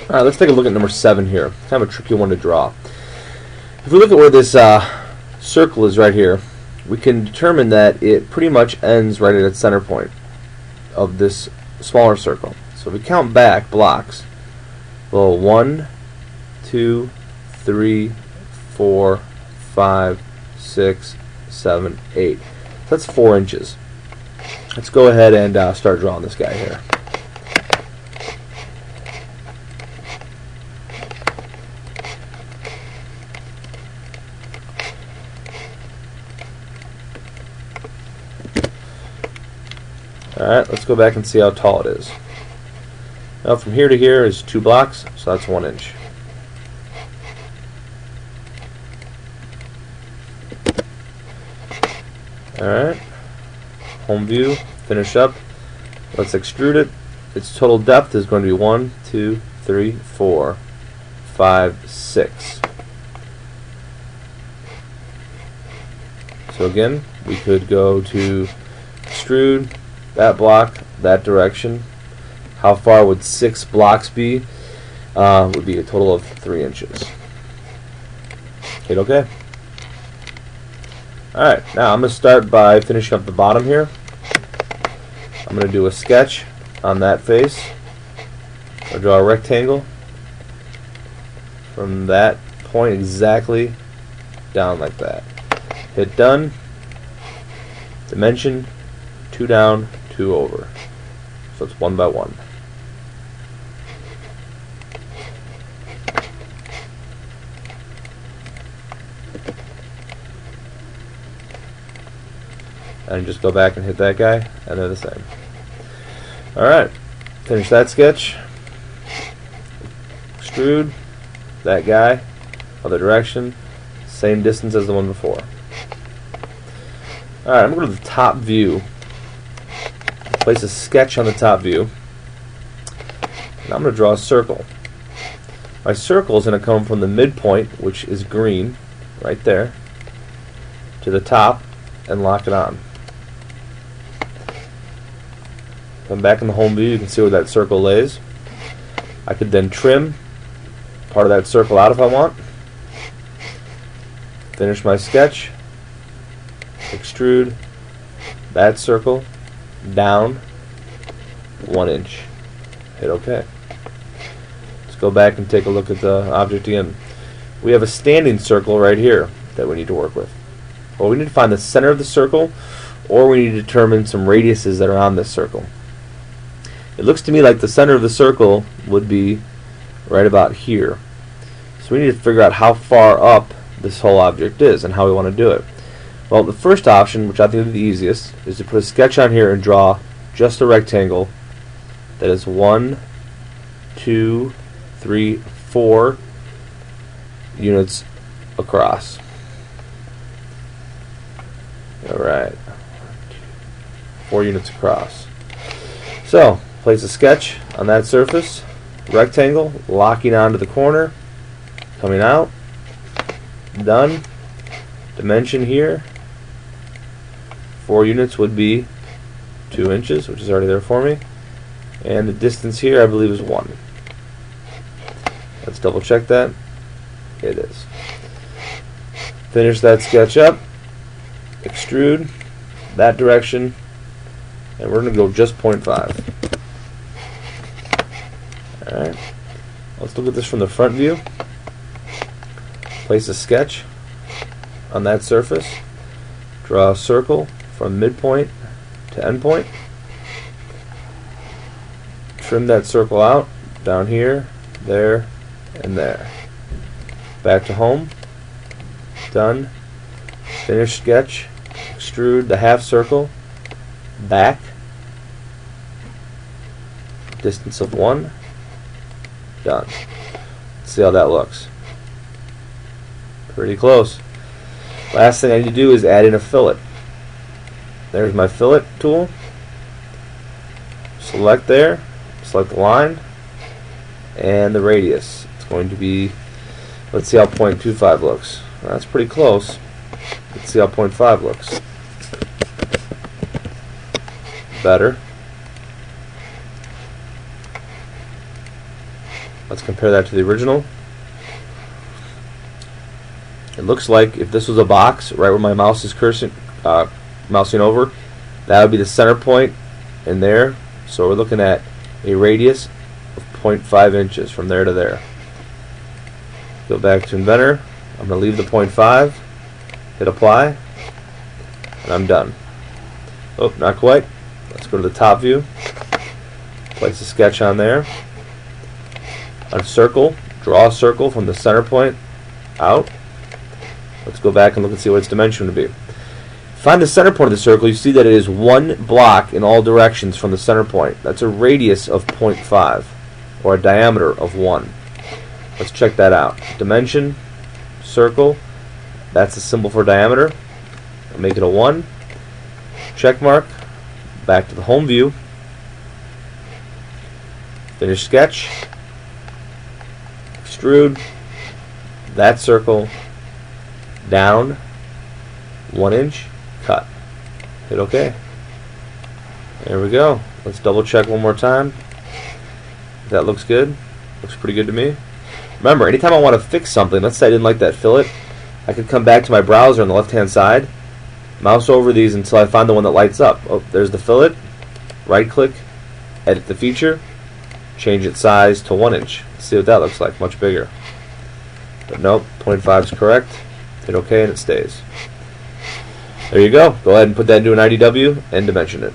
Alright, let's take a look at number 7 here. Kind of a tricky one to draw. If we look at where this circle is right here, we can determine that it pretty much ends right at its center point of this smaller circle. So if we count back blocks, well, 1, 2, 3, 4, 5, 6, 7, 8. So that's 4 inches. Let's go ahead and start drawing this guy here. Alright, let's go back and see how tall it is. Now from here to here is 2 blocks, so that's 1 inch. Alright, home view, finish up. Let's extrude it. Its total depth is going to be 1, 2, 3, 4, 5, 6. So again, we could go to extrude that block, that direction. How far would 6 blocks be? Would be a total of 3 inches. Hit OK. Alright, now I'm going to start by finishing up the bottom here. I'm going to do a sketch on that face. I'll draw a rectangle from that point exactly down like that. Hit done. Dimension 2 down, 2 over. So it's 1 by 1. And just go back and hit that guy, and they're the same. Alright, finish that sketch. Extrude that guy, other direction, same distance as the one before. Alright, I'm going to go to the top view. Place a sketch on the top view, and I'm going to draw a circle. My circle is going to come from the midpoint, which is green, right there, to the top, and lock it on. Come back in the home view, you can see where that circle lays. I could then trim part of that circle out if I want. Finish my sketch. Extrude that circle down 1 inch. Hit OK. Let's go back and take a look at the object again. We have a standing circle right here that we need to work with. Well, we need to find the center of the circle, or we need to determine some radiuses that are on this circle. It looks to me like the center of the circle would be right about here. So we need to figure out how far up this whole object is and how we want to do it. Well, the first option, which I think is the easiest, is to put a sketch on here and draw just a rectangle that is 1, 2, 3, 4 units across. Alright, 4 units across. So, place a sketch on that surface, rectangle, locking onto the corner, coming out, done. Dimension here, 4 units would be 2 inches, which is already there for me. And the distance here, I believe, is 1. Let's double check that. It is. Finish that sketch up, extrude that direction, and we're going to go just 0.5. Alright, let's look at this from the front view. Place a sketch on that surface, draw a circle from midpoint to endpoint, trim that circle out down here, there, and there. Back to home, done. Finish sketch, extrude the half circle, back, distance of 1, done. Let's see how that looks. Pretty close. Last thing I need to do is add in a fillet. There's my fillet tool. Select there, select the line, and the radius. It's going to be, let's see how 0.25 looks. That's pretty close. Let's see how 0.5 looks. Better. Let's compare that to the original. It looks like if this was a box, right where my mouse is mousing over, that would be the center point in there. So we're looking at a radius of 0.5 inches from there to there. Go back to Inventor. I'm going to leave the 0.5, hit apply, and I'm done. Oh, not quite. Let's go to the top view. Place a sketch on there. A circle. Draw a circle from the center point out. Let's go back and look and see what its dimension would be. Find the center point of the circle. You see that it is 1 block in all directions from the center point. That's a radius of 0.5, or a diameter of 1. Let's check that out. Dimension, circle, that's a symbol for diameter. I'll make it a 1. Check mark. Back to the home view. Finish sketch. Extrude that circle down 1 inch. Cut. Hit OK. There we go. Let's double check one more time. That looks good. Looks pretty good to me. Remember, anytime I want to fix something, let's say I didn't like that fillet, I could come back to my browser on the left hand side, mouse over these until I find the one that lights up. Oh, there's the fillet. Right click, edit the feature, change its size to 1 inch. See what that looks like, much bigger. But nope, 0.5 is correct. Hit OK and it stays. There you go. Go ahead and put that into an IDW and dimension it.